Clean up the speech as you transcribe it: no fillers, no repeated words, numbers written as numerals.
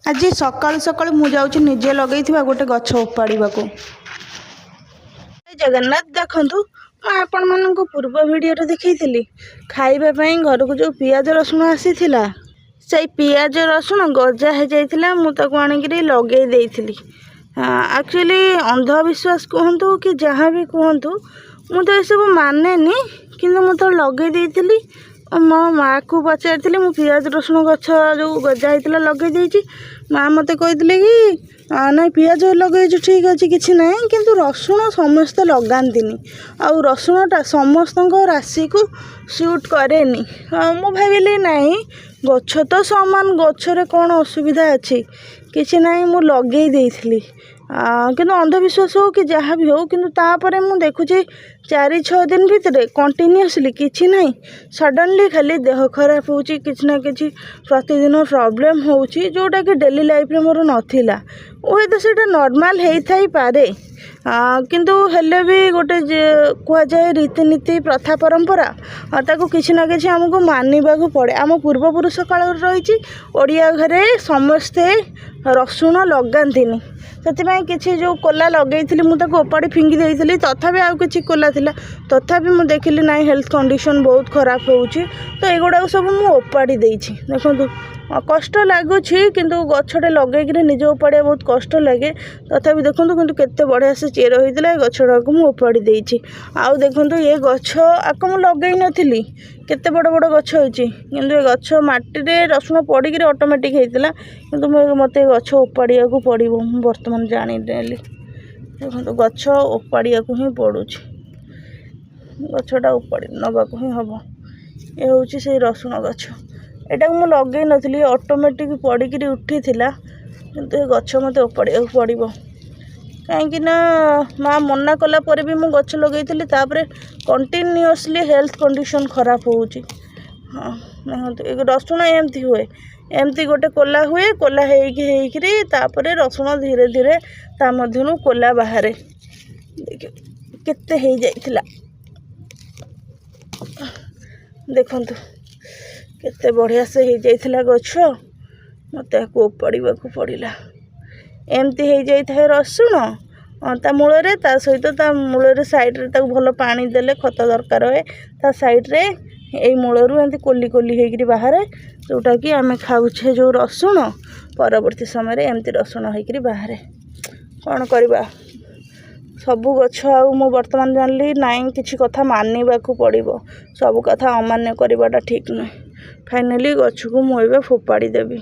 आज सकाळु सकाळु मु जाऊँ निजे लगे गोटे गछ उपाड़ा को जगन्नाथ देखु आपण मान पूर्व वीडियो देखी खाइबापी घर को जो पियाज रसुण आसी से पियाज रसुण गजा हो जाता मुझे आणिक लगे एक्चुअली अंधविश्वास कहतु कि जहाँ भी कहतु मु तो सब माने किंतु मुझे लगे मो माँ को पचारि मु पियाज रसुण गछ जो गजा होता लगे माँ मत कहते कि ना पियाज लगे ठीक अच्छे किसी ना किंतु रसुण समस्ते लगाती आ रसुणटा समस्त राशि को सूट करे मु भाविली नहीं गछ तो सामान गचरे कौन असुविधा अच्छी किसी ना मु लगे किंतु अंधविश्वास हो कि जहाँ भी हो किंतु तापर मु देखुची 4-6 दिन भितर कंटिन्यूअसली किसी ना सडनली खाली देह खराब हो किसी ना कि प्रतिदिन प्रॉब्लम हो जोटा कि डेली लाइफ रे मोर नथिला ओहे तो सेटा नॉर्मल हेई पारे किंतु हेले भी गोटे कह जाए रीतिनीति प्रथा परंपरा ताको किसी ना कि आमको मानवा पड़े आम पूर्वपुरुष काल रही ओडिया घरे समस्ते रसुण लगाती से किसी जो कोला लगे मुझे ओपाड़ी फिंगी देती तथापि आउ कि कोला थिला तथापि मुझे देखिली ना हेल्थ कंडीशन बहुत खराब हो तो युवा सब मुझे ओपाड़ी देखु कष्ट लगुच किंतु गछटे लगे निज उपाड़ा बहुत कष्ट लगे तथापि देखो किंतु केते बढ़िया से चेर होता है गछटा को मुझे ओपाड़ी आउ देखो ये गछ आक मुझे लगे नी केते बड़ बड़ गछ होती किंतु ये गछ माटी रसुण पड़ी ऑटोमेटिक होता किंतु मत गछ ओपाड़ा को पड़ो बर्तमान जानी देखो गछ ओपाड़ा को ही पड़ू गछटा ओपाड़ी नवा को ही हम ये हूँ से रसुण गछ एटा मुझे लगे नी ऑटोमेटिक पड़ी उठी किंतु ये गछ मत ओपाड़ा पड़ो कहीं माँ मना कला पर भी मुझे गछ लगे कंटिन्यूअसली हेल्थ कंडीशन खराब हो हाँ रसुण एमती हुए एमती गोटे कोला हुए कोला होकर रसुण धीरे धीरे ता मध्यनु कोला बाहर केते हो जाइथिला देखंतु केते बढ़िया से हो जाइथिला गछ मते को उपाड़ा को पड़ला एमती हो जाए रसुण ता मूल ता सहित ता मूल साइड्रे भल पानी देले खत दरकार है ता साइड्रे यही मूलरू एमती कोली कोली होकर बाहर जोटा कि आम खाऊे जो रसुण परवर्ती समय एमती रसुण होकर बाहर कौन करवा सबू गछ मु बर्तमान जानली नाई किसी कथा मानवा पड़ो सब कथा अमान्य करवाटा ठीक नुहे फाइनाली गछ को मुझे फोपाड़ी देवी।